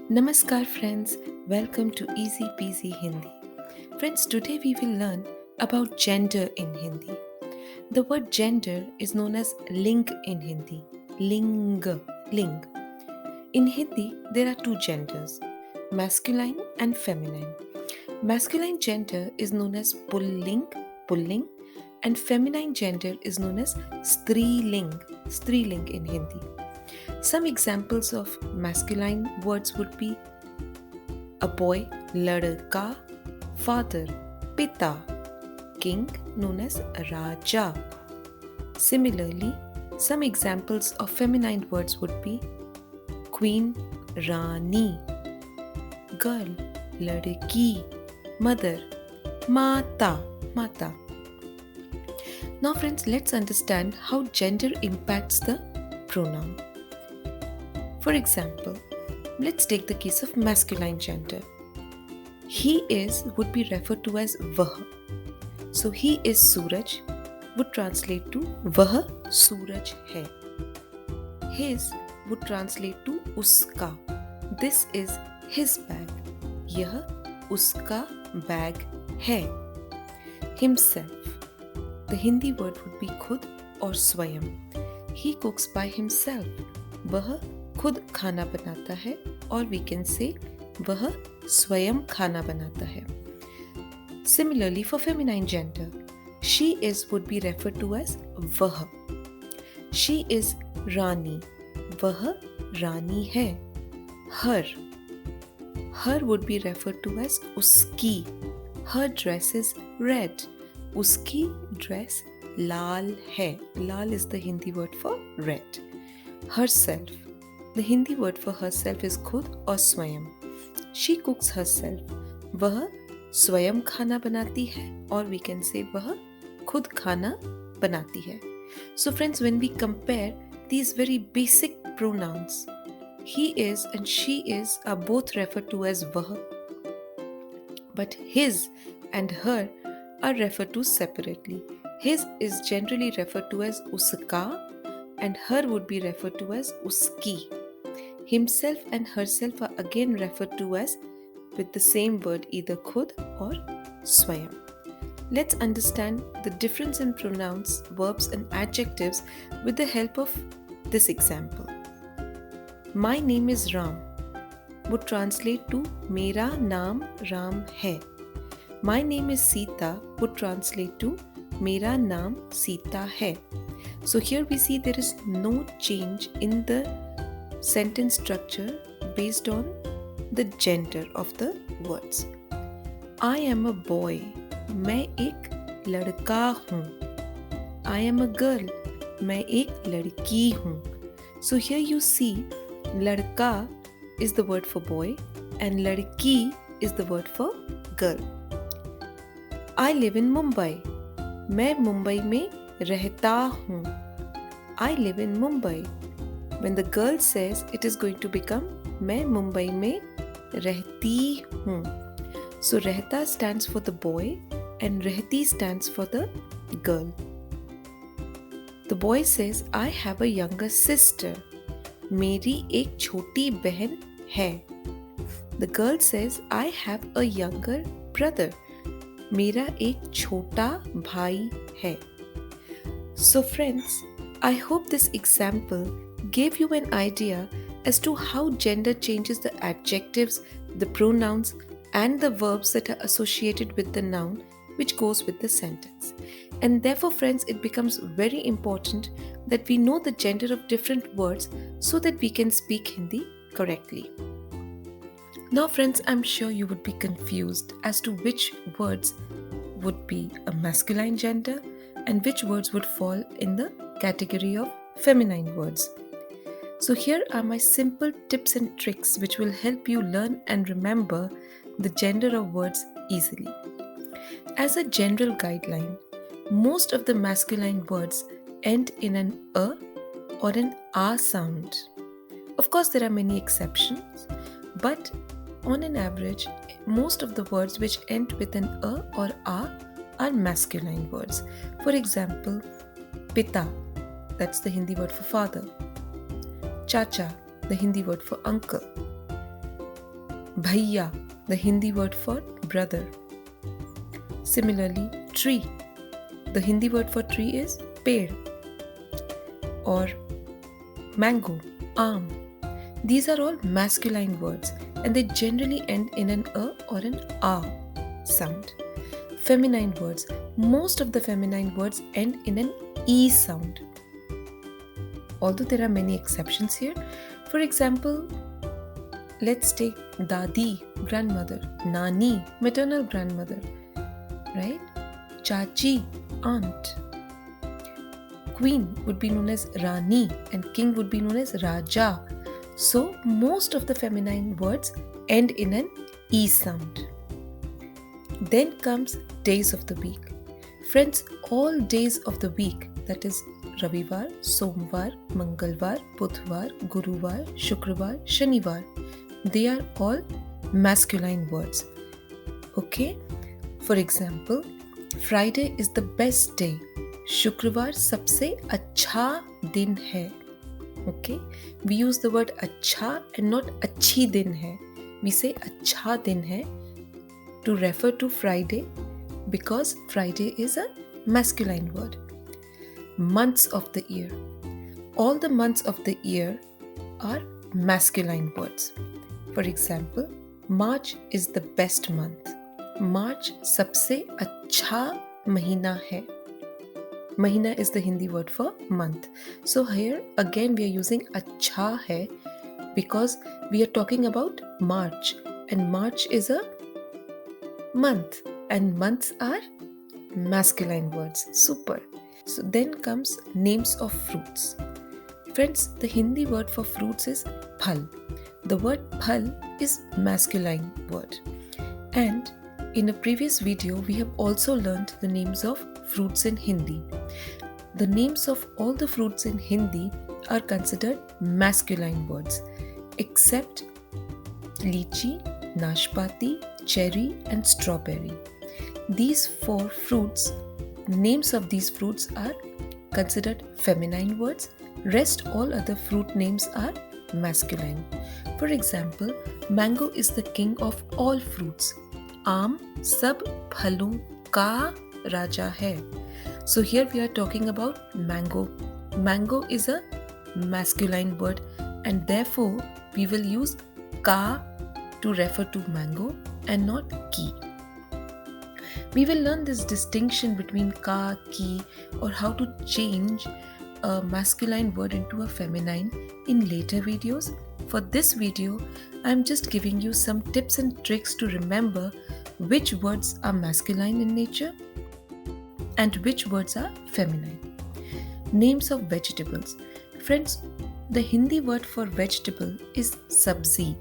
Namaskar friends, welcome to Easy Peasy Hindi. Friends, today we will learn about gender in Hindi. The word gender is known as ling in Hindi. Ling, ling. In Hindi, there are two genders, masculine and feminine. Masculine gender is known as pulling, and feminine gender is known as striling in Hindi. Some examples of masculine words would be a boy, ladka, father, pita, king known as raja. Similarly, some examples of feminine words would be queen, rani, girl, ladki, mother, mata. Now friends, let's understand how gender impacts the pronoun. For example, let's take the case of masculine gender. He is would be referred to as vah. So he is Suraj would translate to vah Suraj hai. His would translate to uska. This is his bag. Yah uska bag hai. Himself. The Hindi word would be khud or swayam. He cooks by himself. वह खुद खाना बनाता है और we can say वह स्वयं खाना बनाता है. Similarly for feminine gender, she is would be referred to as वह. She is Rani. वह रानी है. Her would be referred to as उसकी. Her dress is red. उसकी dress लाल है. Lal is the Hindi word for red. Herself. The Hindi word for herself is khud or swayam. She cooks herself. वह स्वयं खाना बनाती है or we can say वह खुद खाना बनाती है. So friends, when we compare these very basic pronouns, he is and she is are both referred to as vah, but his and her are referred to separately. His is generally referred to as uska and her would be referred to as uski. Himself and herself are again referred to as with the same word either khud or swayam. Let's understand the difference in pronouns, verbs and adjectives with the help of this example. My name is Ram would translate to Mera naam Ram hai. My name is Sita would translate to Mera naam Sita hai. So here we see there is no change in the sentence structure based on the gender of the words. I am a boy. मैं एक लड़का हूँ. I am a girl. मैं एक लड़की हूँ. So here you see लड़का is the word for boy and लड़की is the word for girl. I live in Mumbai. मैं मुंबई में रहता हूँ. I live in Mumbai. When the girl says it is going to become मैं मुंबई में रहती हूँ. So रहता stands for the boy and रहती stands for the girl. The boy says I have a younger sister. मेरी एक छोटी बहन है. The girl says I have a younger brother. मेरा एक छोटा भाई है. So friends, I hope this example gave you an idea as to how gender changes the adjectives, the pronouns, and the verbs that are associated with the noun which goes with the sentence. And therefore, friends, it becomes very important that we know the gender of different words so that we can speak Hindi correctly. Now, friends, I'm sure you would be confused as to which words would be a masculine gender and which words would fall in the category of feminine words. So here are my simple tips and tricks which will help you learn and remember the gender of words easily. As a general guideline, most of the masculine words end in an a or an a sound. Of course, there are many exceptions, but on an average, most of the words which end with an a or a are masculine words. For example, pita, that's the Hindi word for father. Chacha, the Hindi word for uncle. Bhaiya, the Hindi word for brother. Similarly, tree. The Hindi word for tree is ped. Or mango, aam. These are all masculine words and they generally end in an a or an a sound. Feminine words. Most of the feminine words end in an e sound. Although there are many exceptions here. For example, let's take dadi, grandmother, nani, maternal grandmother, right? Chachi, aunt. Queen would be known as Rani and king would be known as Raja. So most of the feminine words end in an E sound. Then comes days of the week. Friends, all days of the week, that is Ravivar, Somvar, Mangalvar, Budhvar, Guruvar, Shukravar, Shanivar, they are all masculine words. Okay? For example, Friday is the best day. शुक्रवार सबसे अच्छा दिन है. Okay, we use the word अच्छा and not अच्छी दिन है. We say अच्छा दिन है to refer to Friday because Friday is a masculine word. Months of the year. All the months of the year are masculine words. For example, March is the best month. March सबसे अच्छा महीना है. Mahina is the Hindi word for month. So here again we are using acha hai because we are talking about March and March is a month and months are masculine words. Super. So then comes names of fruits. Friends, the Hindi word for fruits is phal. The word phal is masculine word. And in a previous video we have also learned the names of fruits in Hindi. The names of all the fruits in Hindi are considered masculine words except lychee, nashpati, cherry and strawberry. These four fruits, names of these fruits are considered feminine words. Rest all other fruit names are masculine. For example, mango is the king of all fruits. आम सब फलों का राजा है. So here we are talking about mango. Mango is a masculine word and therefore we will use ka to refer to mango and not ki. We will learn this distinction between ka, ki or how to change a masculine word into a feminine in later videos. For this video, I am just giving you some tips and tricks to remember which words are masculine in nature and which words are feminine. Names of vegetables. Friends, the Hindi word for vegetable is sabzi.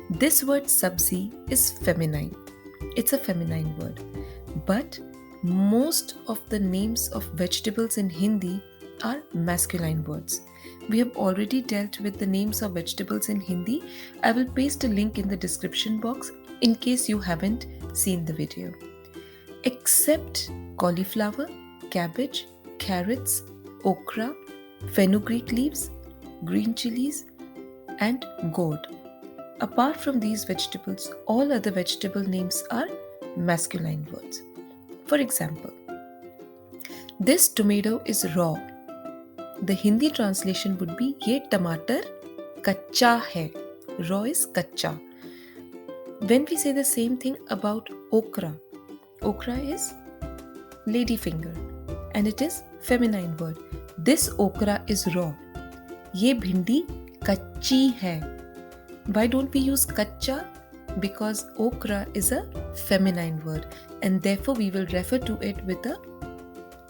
This word sabzi is feminine. It's a feminine word. But most of the names of vegetables in Hindi are masculine words. We have already dealt with the names of vegetables in Hindi. I will paste a link in the description box in case you haven't seen the video. Except cauliflower, cabbage, carrots, okra, fenugreek leaves, green chilies, and gourd. Apart from these vegetables, all other vegetable names are masculine words. For example, this tomato is raw. The Hindi translation would be ये टमाटर कच्चा है. Raw is कच्चा. When we say the same thing about okra, okra is ladyfinger and it is feminine word. This okra is raw. ये भिंडी कच्ची है. Why don't we use कच्चा? Because okra is a feminine word and therefore we will refer to it with a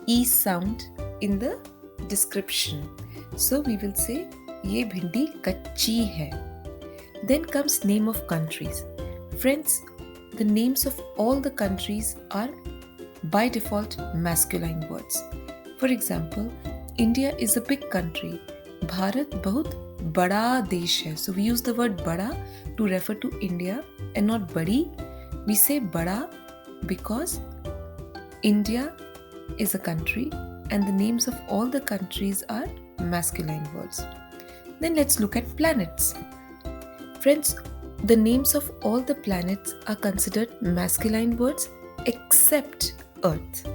E sound in the description. So we will say ये भिंडी कच्ची है. Then comes name of countries. Friends, the names of all the countries are by default masculine words. For example, India is a big country. Bharat बहुत बड़ा देश है. So we use the word बड़ा to refer to India and not बड़ी. We say बड़ा because India is a country and the names of all the countries are masculine words. Then let's look at planets. Friends, The names of all the planets are considered masculine words except Earth.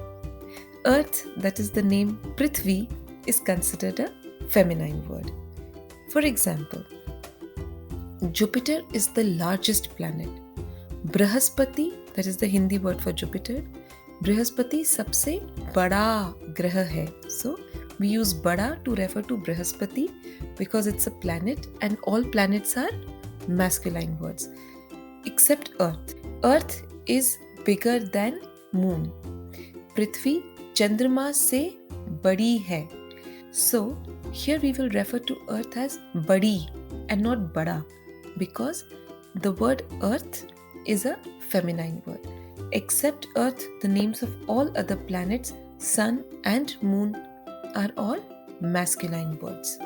Earth, that is the name Prithvi, is considered a feminine word. For example, Jupiter is the largest planet. Brihaspati, that is the Hindi word for Jupiter, Brihaspati सबसे बड़ा ग्रह है. So we use bada to refer to Brihaspati because it's a planet and all planets are masculine words except Earth. Earth is bigger than Moon. Prithvi Chandrama से बड़ी है. So here we will refer to Earth as badi and not bada because the word Earth is a feminine word. Except Earth, the names of all other planets, Sun and Moon, are all masculine words.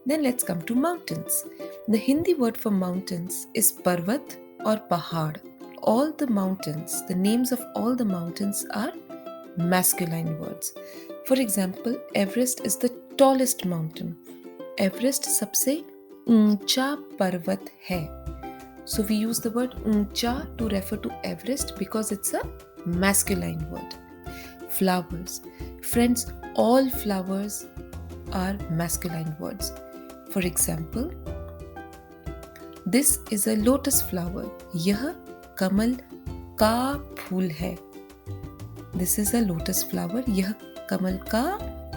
Then let's come to mountains. The Hindi word for mountains is Parvat or Pahad. All the mountains, the names of all the mountains are masculine words. For example, Everest is the tallest mountain. Everest सबसे ऊंचा पर्वत है. So we use the word ऊंचा to refer to Everest because it's a masculine word. Flowers. Friends, all flowers are masculine words. For example, this is a lotus flower. यह कमल का फूल है. This is a lotus flower. यह कमल का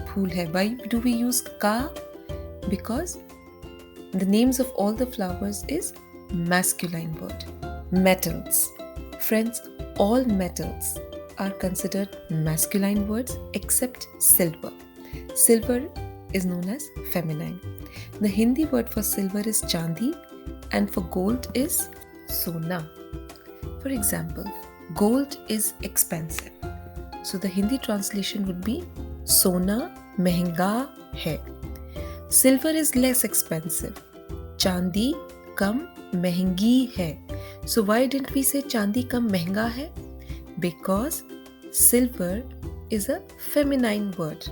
फूल है. Why do we use का? Because the names of all the flowers is masculine word. Metals. Friends, all metals are considered masculine words except silver. Silver is known as feminine. The Hindi word for silver is chandi and for gold is sona. For example, gold is expensive. So the Hindi translation would be sona mehenga hai. Silver is less expensive. Chandi kam mehengi hai. So why didn't we say chandi kam mehenga hai? Because silver is a feminine word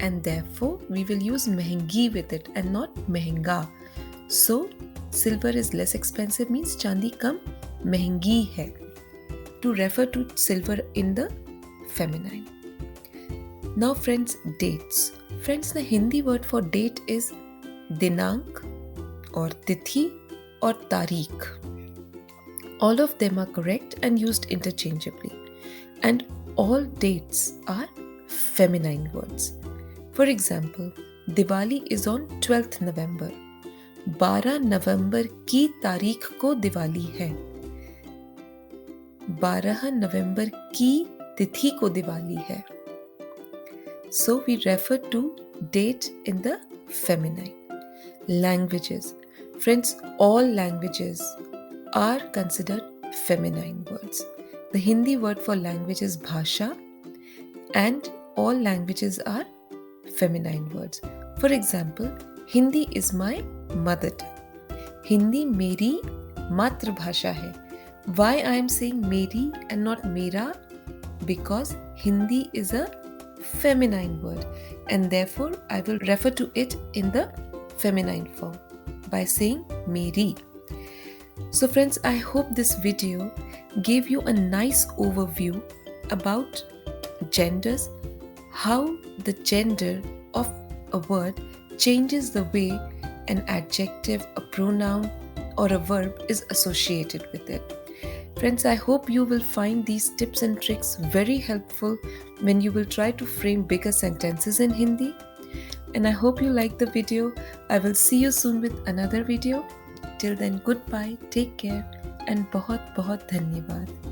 and therefore we will use mehengi with it and not mehenga. So silver is less expensive means chandi kam mehengi hai to refer to silver in the feminine. Now friends, dates. Friends, the Hindi word for date is dinank or tithi or tarik. All of them are correct and used interchangeably. And all dates are feminine words. For example, Diwali is on 12th November. 12 नवंबर की तारीख को दिवाली है. 12 नवंबर की तिथि को दिवाली है. So we refer to date in the feminine. Languages. Friends, all languages are considered feminine words. The Hindi word for language is bhasha and all languages are feminine words. For example, Hindi is my mother tongue. Hindi मेरी मातृभाषा है. Why I am saying मेरी and not मेरा? Because Hindi is a feminine word and therefore I will refer to it in the feminine form by saying meri. So friends, I hope this video gave you a nice overview about genders, how the gender of a word changes the way an adjective, a pronoun or a verb is associated with it. Friends, I hope you will find these tips and tricks very helpful when you will try to frame bigger sentences in Hindi. And I hope you like the video. I will see you soon with another video. Till then, goodbye, take care and बहुत बहुत धन्यवाद.